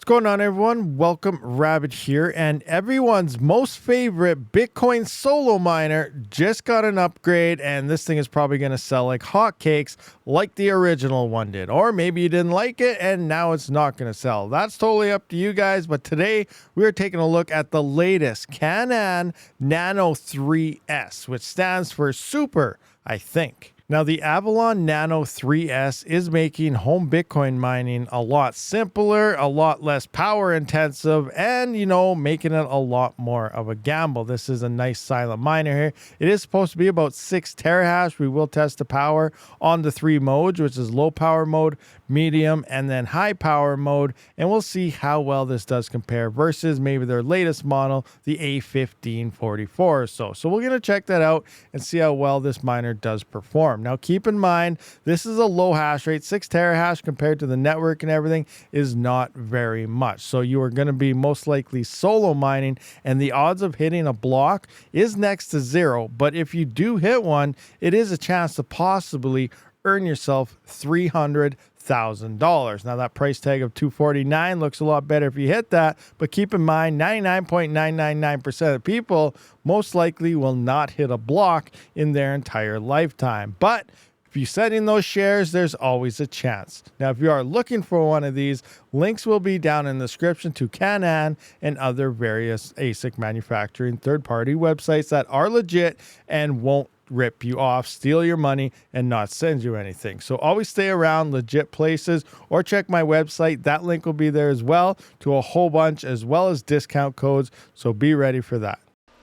What's going on, everyone? Welcome, Rabid here, and everyone's most favorite Bitcoin solo miner just got an upgrade, and this thing is probably going to sell like hotcakes like the original one did. Or maybe you didn't like it and now it's not going to sell. That's totally up to you guys, but today we're taking a look at the latest Canaan Nano 3S, which stands for Super, I think. Now, the Avalon Nano 3S is making home Bitcoin mining a lot simpler, a lot less power intensive, and, making it a lot more of a gamble. This is a nice silent miner here. It is supposed to be about 6 terahash. We will test the power on the 3 modes, which is low power mode, medium, and then high power mode. And we'll see how well this does compare versus maybe their latest model, the A1544 or so. So we're going to check that out and see how well this miner does perform. Now, keep in mind, this is a low hash rate. 6 terahash compared to the network and everything is not very much. So you are going to be most likely solo mining, and the odds of hitting a block is next to 0. But if you do hit one, it is a chance to possibly earn yourself $300,000. Now, that price tag of $249 looks a lot better if you hit that, but keep in mind 99.999% of people most likely will not hit a block in their entire lifetime. But if you set in those shares, there's always a chance. Now, if you are looking for one of these, links will be down in the description to Canaan and other various ASIC manufacturing third-party websites that are legit and won't rip you off, steal your money, and not send you anything. So always stay around legit places or check my website. That link will be there as well to a whole bunch, as well as discount codes. So be ready for that.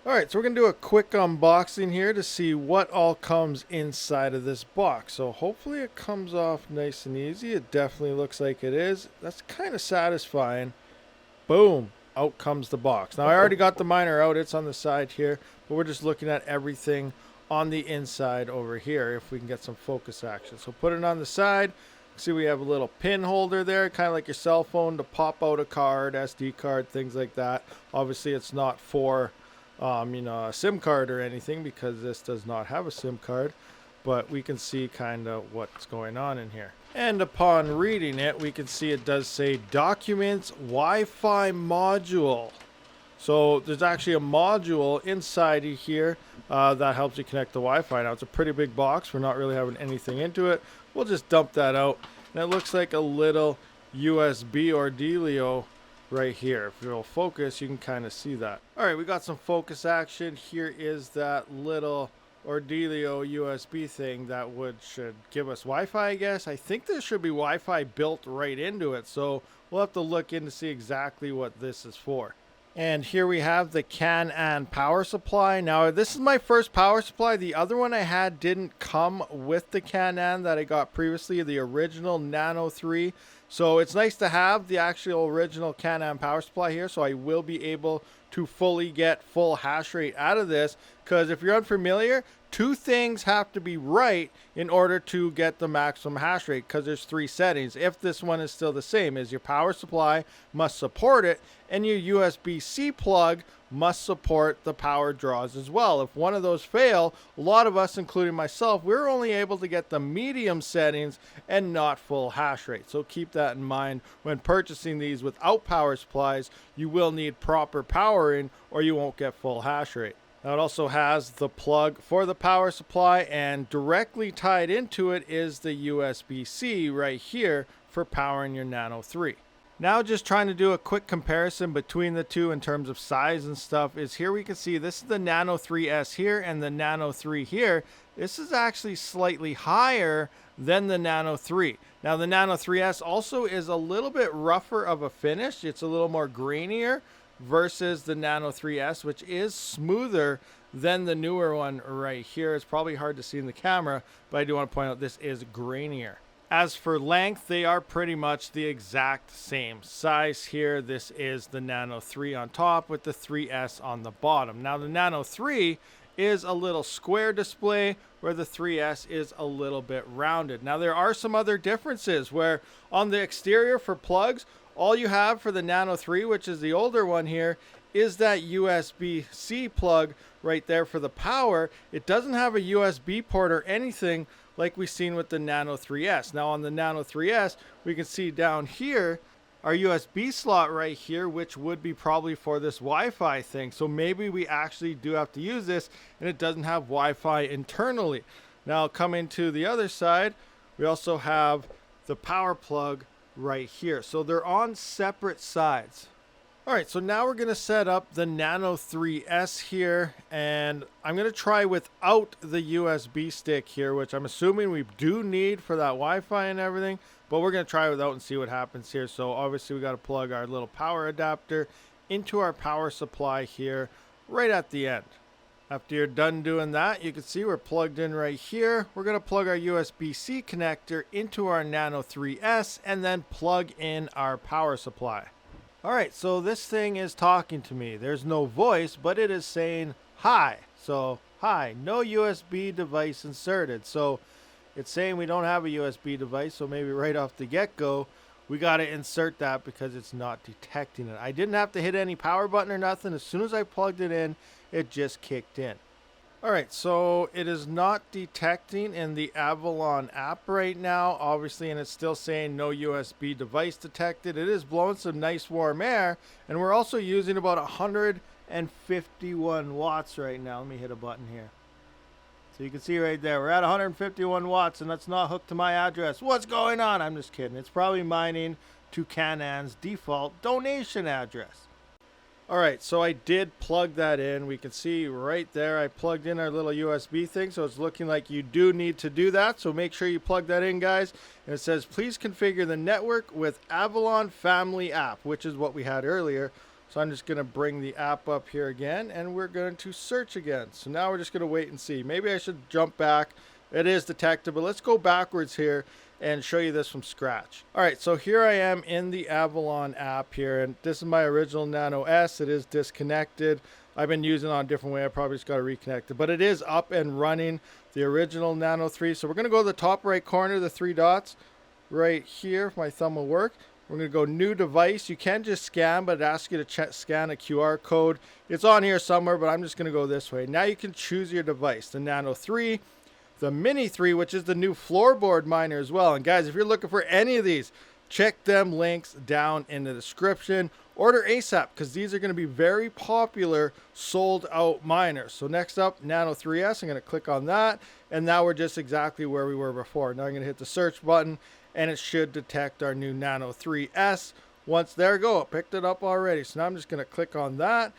All right, so we're going to do a quick unboxing here to see what all comes inside of this box. So hopefully it comes off nice and easy. It definitely looks like it is. That's kind of satisfying. Boom. Out comes the box. Now, I already got the miner out. It's on the side here, but we're just looking at everything on the inside over here if we can get some focus action. So put it on the side. See, we have a little pin holder there, kind of like your cell phone, to pop out a card, SD card, things like that. Obviously, it's not for a SIM card or anything, because this does not have a SIM card, but we can see kind of what's going on in here. And upon reading it, we can see it does say Documents Wi-Fi Module. So there's actually a module inside of here that helps you connect the Wi-Fi. Now, it's a pretty big box. We're not really having anything into it. We'll just dump that out. And it looks like a little USB Ordelio right here. If you'll focus, you can kind of see that. All right, we got some focus action. Here is that little Ordelio USB thing that should give us Wi-Fi, I guess. I think there should be Wi-Fi built right into it. So we'll have to look in to see exactly what this is for. And here we have the Canaan power supply. Now, this is my first power supply. The other one I had didn't come with the Canaan that I got previously, the original Nano 3. So it's nice to have the actual original Canaan power supply here, so I will be able to fully get full hash rate out of this. Because if you're unfamiliar, 2 things have to be right in order to get the maximum hash rate, because there's 3 settings. If this one is still the same, is your power supply must support it, and your USB-C plug must support the power draws as well. If one of those fail, a lot of us, including myself, we're only able to get the medium settings and not full hash rate. So keep that in mind when purchasing these without power supplies. You will need proper powering or you won't get full hash rate. Now, it also has the plug for the power supply, and directly tied into it is the USB-C right here for powering your Nano 3. Now, just trying to do a quick comparison between the two in terms of size and stuff, is here we can see this is the Nano 3S here and the Nano 3 here. This is actually slightly higher than the Nano 3. Now, the Nano 3S also is a little bit rougher of a finish. It's a little more grainier versus the Nano 3S, which is smoother than the newer one right here. It's probably hard to see in the camera, but I do want to point out this is grainier. As for length, they are pretty much the exact same size here. This is the Nano 3 on top with the 3S on the bottom. Now, the Nano 3 is a little square display, where the 3S is a little bit rounded. Now, there are some other differences where on the exterior for plugs, all you have for the Nano 3, which is the older one here, is that USB-C plug right there for the power. It doesn't have a USB port or anything like we've seen with the Nano 3S. Now, on the Nano 3S, we can see down here our USB slot right here, which would be probably for this Wi-Fi thing. So maybe we actually do have to use this and it doesn't have Wi-Fi internally. Now coming to the other side, we also have the power plug right here. So they're on separate sides. All right, so now we're gonna set up the Nano 3S here, and I'm gonna try without the USB stick here, which I'm assuming we do need for that Wi-Fi and everything, but we're gonna try without and see what happens here. So obviously we gotta plug our little power adapter into our power supply here, right at the end. After you're done doing that, you can see we're plugged in right here. We're gonna plug our USB-C connector into our Nano 3S and then plug in our power supply. All right, so this thing is talking to me. There's no voice, but it is saying hi. So hi, no USB device inserted. So it's saying we don't have a USB device, so maybe right off the get-go, we got to insert that because it's not detecting it. I didn't have to hit any power button or nothing. As soon as I plugged it in, it just kicked in. All right, so it is not detecting in the Avalon app right now, obviously, and it's still saying no USB device detected. It is blowing some nice warm air, and we're also using about 151 watts right now. Let me hit a button here. So you can see right there, we're at 151 watts, and that's not hooked to my address. What's going on? I'm just kidding. It's probably mining to Canaan's default donation address. All right, so I did plug that in. We can see right there, I plugged in our little USB thing, so it's looking like you do need to do that. So make sure you plug that in, guys. And it says, please configure the network with Avalon Family app, which is what we had earlier. So I'm just gonna bring the app up here again, and we're going to search again. So now we're just gonna wait and see. Maybe I should jump back. It is detected, but let's go backwards here and show you this from scratch. All right, so here I am in the Avalon app here, and this is my original Nano S. It is disconnected. I've been using it on a different way. I probably just got to reconnect it, but it is up and running, the original Nano 3. So we're gonna go to the top right corner, the three dots right here, if my thumb will work. We're gonna go new device. You can just scan, but it asks you to scan a QR code. It's on here somewhere, but I'm just gonna go this way. Now you can choose your device, the Nano 3, the Mini 3, which is the new floorboard miner as well. And guys, if you're looking for any of these, check them links down in the description. Order ASAP because these are going to be very popular sold out miners. So next up, Nano 3S. I'm going to click on that. And now we're just exactly where we were before. Now I'm going to hit the search button and it should detect our new Nano 3S. Once there we go, it picked it up already. So now I'm just going to click on that.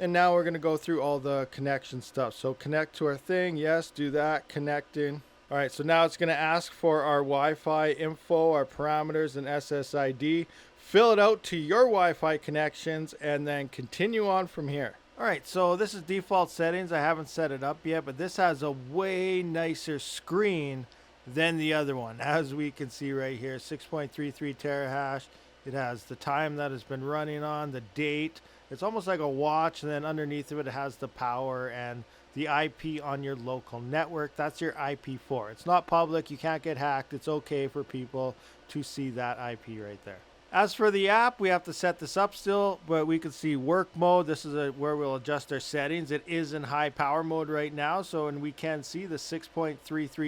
And now we're going to go through all the connection stuff. So connect to our thing. Yes, do that. Connecting. All right, so now it's going to ask for our Wi-Fi info, our parameters, and SSID. Fill it out to your Wi-Fi connections and then continue on from here. All right, so this is default settings. I haven't set it up yet, but this has a way nicer screen than the other one. As we can see right here, 6.33 terahash. It has the time that it's been running on, the date. It's almost like a watch, and then underneath of it, it has the power and the IP on your local network. That's your IP4. It's not public. You can't get hacked. It's okay for people to see that IP right there. As for the app, we have to set this up still, but we can see work mode. This is where we'll adjust our settings. It is in high power mode right now, and we can see the 6.33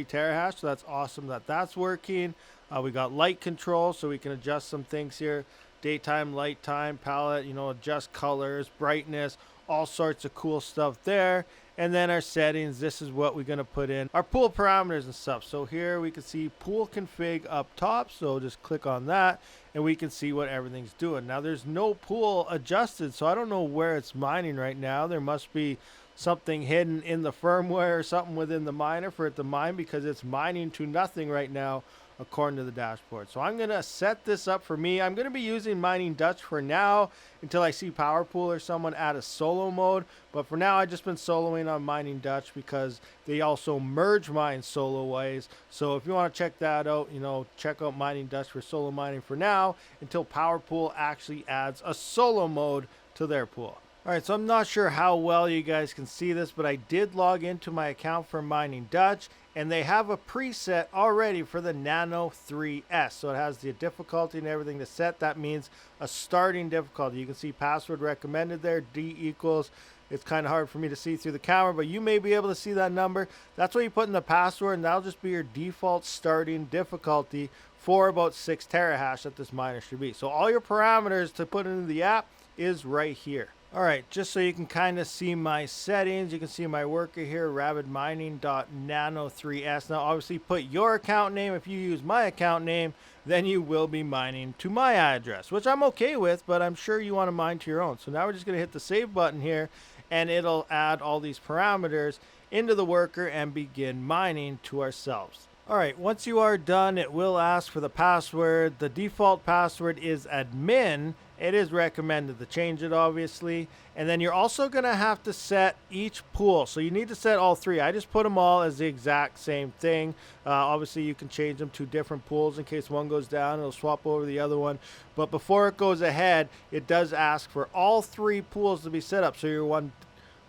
terahash, so that's awesome that that's working. We got light control, so we can adjust some things here. Daytime, light time, palette, adjust colors, brightness, all sorts of cool stuff there. And then our settings, this is what we're going to put in. Our pool parameters and stuff. So here we can see pool config up top. So just click on that and we can see what everything's doing. Now there's no pool adjusted, so I don't know where it's mining right now. There must be something hidden in the firmware or something within the miner for it to mine, because it's mining to nothing right now according to the dashboard. So I'm going to set this up for me. I'm going to be using Mining Dutch for now until I see PowerPool or someone add a solo mode. But for now, I've just been soloing on Mining Dutch because they also merge mine solo ways. So if you want to check that out, check out Mining Dutch for solo mining for now until PowerPool actually adds a solo mode to their pool. All right, so I'm not sure how well you guys can see this, but I did log into my account for Mining Dutch, and they have a preset already for the Nano 3S. So it has the difficulty and everything to set. That means a starting difficulty. You can see password recommended there, D equals. It's kind of hard for me to see through the camera, but you may be able to see that number. That's what you put in the password, and that'll just be your default starting difficulty for about 6 terahash that this miner should be. So all your parameters to put into the app is right here. All right, just so you can kind of see my settings, you can see my worker here, rabidmining.nano3s. Now, obviously, put your account name. If you use my account name, then you will be mining to my address, which I'm okay with, but I'm sure you want to mine to your own. So now we're just going to hit the save button here, and it'll add all these parameters into the worker and begin mining to ourselves. All right, once you are done, it will ask for the password. The default password is admin. It is recommended to change it, obviously. And then you're also going to have to set each pool. So you need to set all three. I just put them all as the exact same thing. Obviously, you can change them to different pools in case one goes down. It'll swap over the other one. But before it goes ahead, it does ask for all three pools to be set up. So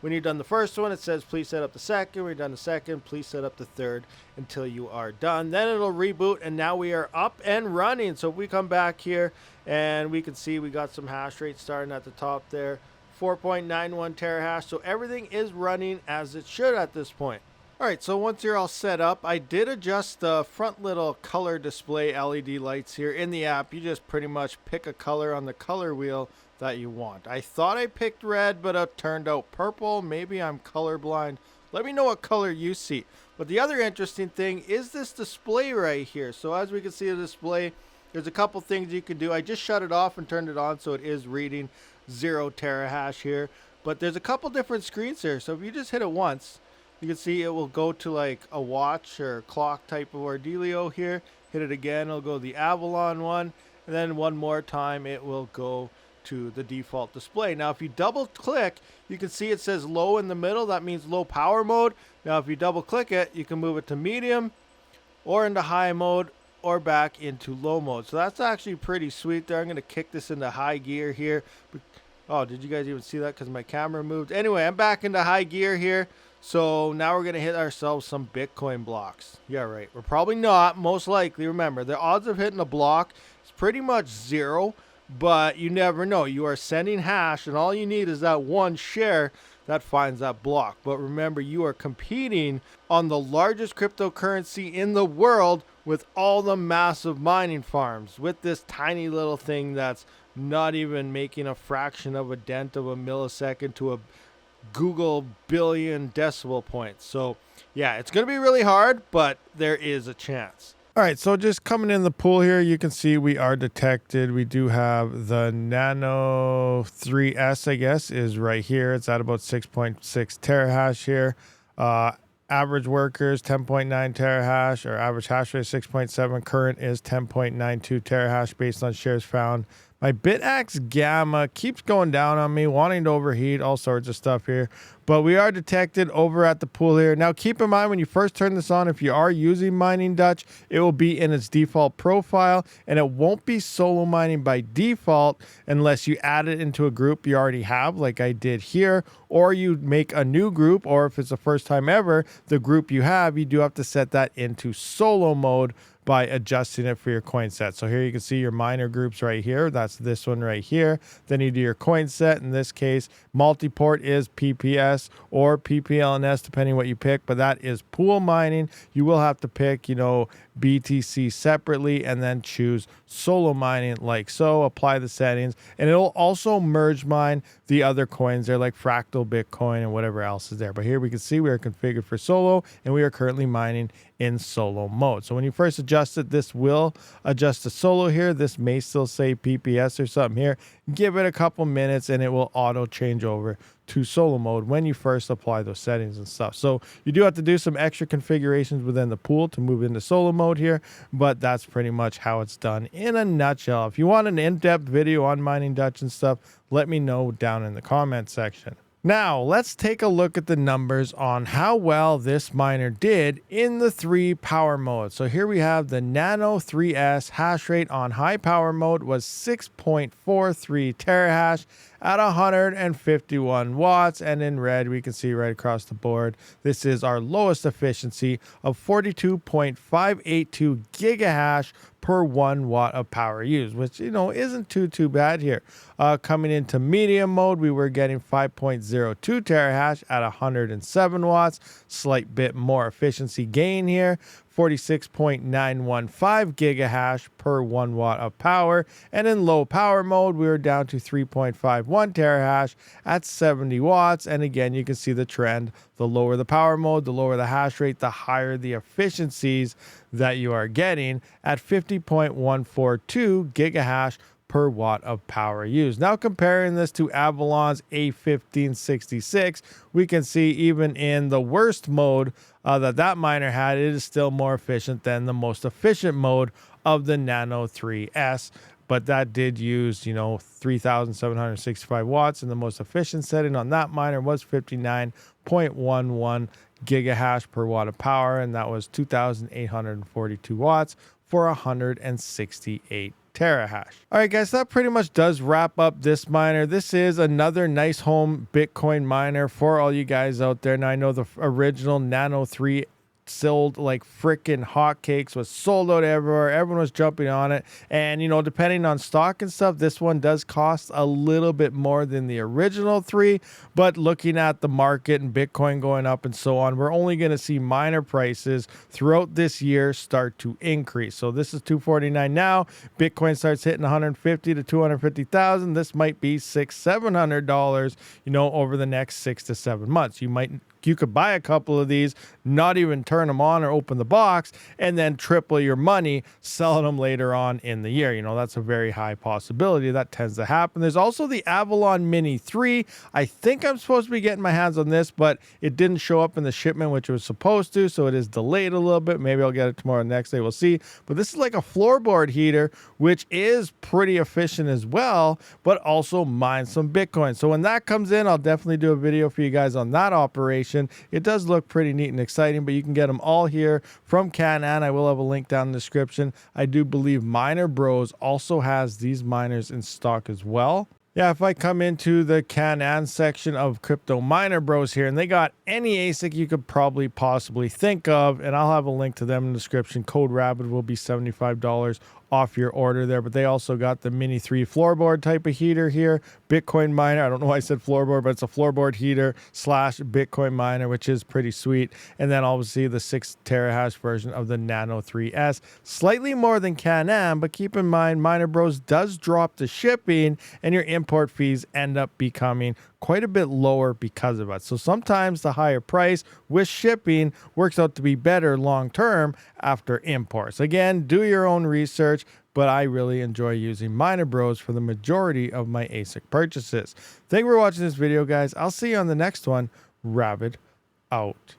when you're done the first one, it says, please set up the second. When you're done the second, please set up the third until you are done. Then it'll reboot, and now we are up and running. So if we come back here, and we can see we got some hash rate starting at the top there, 4.91 terahash. So everything is running as it should at this point. All right, so once you're all set up, I did adjust the front little color display LED lights here in the app. You just pretty much pick a color on the color wheel that you want. I thought I picked red, but it turned out purple. Maybe I'm colorblind. Let me know what color you see. But the other interesting thing is this display right here. So as we can see the display, there's a couple things you can do. I just shut it off and turned it on, so it is reading 0 terahash here. But there's a couple different screens here. So if you just hit it once, you can see it will go to like a watch or clock type of ordealio here. Hit it again, it'll go to the Avalon one. And then one more time, it will go to the default display. Now, if you double click, you can see it says low in the middle. That means low power mode. Now, if you double click it, you can move it to medium or into high mode or back into low mode. So that's actually pretty sweet there. I'm going to kick this into high gear here. Oh, did you guys even see that? Because my camera moved. Anyway, I'm back into high gear here. So now we're going to hit ourselves some Bitcoin blocks. Yeah, right. We're probably not. Most likely, remember, the odds of hitting a block is pretty much 0. But you never know. You are sending hash, and all you need is that one share that finds that block. But remember, you are competing on the largest cryptocurrency in the world with all the massive mining farms, with this tiny little thing that's not even making a fraction of a dent of a millisecond to a Google billion decimal points. So yeah, it's going to be really hard, but there is a chance. All right, so just coming in the pool here, you can see we are detected. We do have the Nano 3S, I guess, is right here. It's at about 6.6 terahash here. Average workers, 10.9 terahash, or average hash rate 6.7. Current is 10.92 terahash based on shares found. My BitAxe Gamma keeps going down on me, wanting to overheat, all sorts of stuff here. But we are detected over at the pool here. Now, keep in mind, when you first turn this on, if you are using Mining Dutch, it will be in its default profile, and it won't be solo mining by default unless you add it into a group you already have, like I did here, or you make a new group, or if it's the first time ever, the group you have, you do have to set that into solo mode by adjusting it for your coin set. So here you can see your miner groups right here. That's this one right here. Then you do your coin set. In this case, multi-port is PPS or PPLNS, depending what you pick, but that is pool mining. You will have to pick, BTC separately and then choose solo mining like so. Apply the settings, and it'll also merge mine the other coins there, like Fractal Bitcoin and whatever else is there. But here we can see we are configured for solo, and we are currently mining in solo mode. So when you first adjust it, this will adjust to solo here. This may still say PPS or something here. Give it a couple minutes and it will auto change over to solo mode when you first apply those settings and stuff. So you do have to do some extra configurations within the pool to move into solo mode here, but that's pretty much how it's done in a nutshell. If you want an in-depth video on Mining Dutch and stuff, let me know down in the comment section. Now, let's take a look at the numbers on how well this miner did in the 3 power modes. So here we have the Nano 3S hash rate on high power mode was 6.43 terahash at 151 watts. And in red, we can see right across the board, this is our lowest efficiency of 42.582 gigahash per 1 watt of power used, which, isn't too bad here. Coming into medium mode, we were getting 5.02 terahash at 107 watts, slight bit more efficiency gain here. 46.915 gigahash per 1 watt of power. And in low power mode, we were down to 3.51 terahash at 70 watts. And again, you can see the trend. The lower the power mode, the lower the hash rate, the higher the efficiencies that you are getting at 50.142 gigahash per watt of power used. Now comparing this to Avalon's A1566, we can see even in the worst mode that miner had, it is still more efficient than the most efficient mode of the Nano 3S. But that did use, 3,765 watts, and the most efficient setting on that miner was 59.11 gigahash per watt of power, and that was 2,842 watts for 168 terahash. All right, guys, that pretty much does wrap up this miner. This is another nice home Bitcoin miner for all you guys out there. Now, I know the original Nano 3 sold like freaking hotcakes, was sold out everywhere. Everyone was jumping on it. And, depending on stock and stuff, this one does cost a little bit more than the original 3. But looking at the market and Bitcoin going up and so on, we're only going to see miner prices throughout this year start to increase. So this is $249 now. Bitcoin starts hitting 150 to 250,000. This might be $600-$700, over the next 6 to 7 months. You could buy a couple of these, not even turn them on or open the box, and then triple your money selling them later on in the year. That's a very high possibility. That tends to happen. There's also the Avalon Mini 3. I think I'm supposed to be getting my hands on this, but it didn't show up in the shipment, which it was supposed to, so it is delayed a little bit. Maybe I'll get it tomorrow, next day. We'll see. But this is like a floorboard heater, which is pretty efficient as well, but also mines some Bitcoin. So when that comes in, I'll definitely do a video for you guys on that operation. It does look pretty neat and exciting, but you can get them all here from Canaan. I will have a link down in the description. I do believe Miner Bros also has these miners in stock as well. Yeah, if I come into the Canaan section of Crypto Miner Bros here, and they got any ASIC you could probably possibly think of, and I'll have a link to them in the description. Code Rabid will be $75 off your order there, but they also got the Mini 3 floorboard type of heater here. Bitcoin miner, I don't know why I said floorboard, but it's a floorboard heater / Bitcoin miner, which is pretty sweet. And then obviously the 6 terahash version of the Nano 3S, slightly more than Canaan, but keep in mind Miner Bros does drop the shipping and your import fees end up becoming quite a bit lower because of it. So sometimes the higher price with shipping works out to be better long term after imports. Again, do your own research, but I really enjoy using Miner Bros for the majority of my ASIC purchases. Thank you for watching this video, guys. I'll see you on the next one. Rabid out.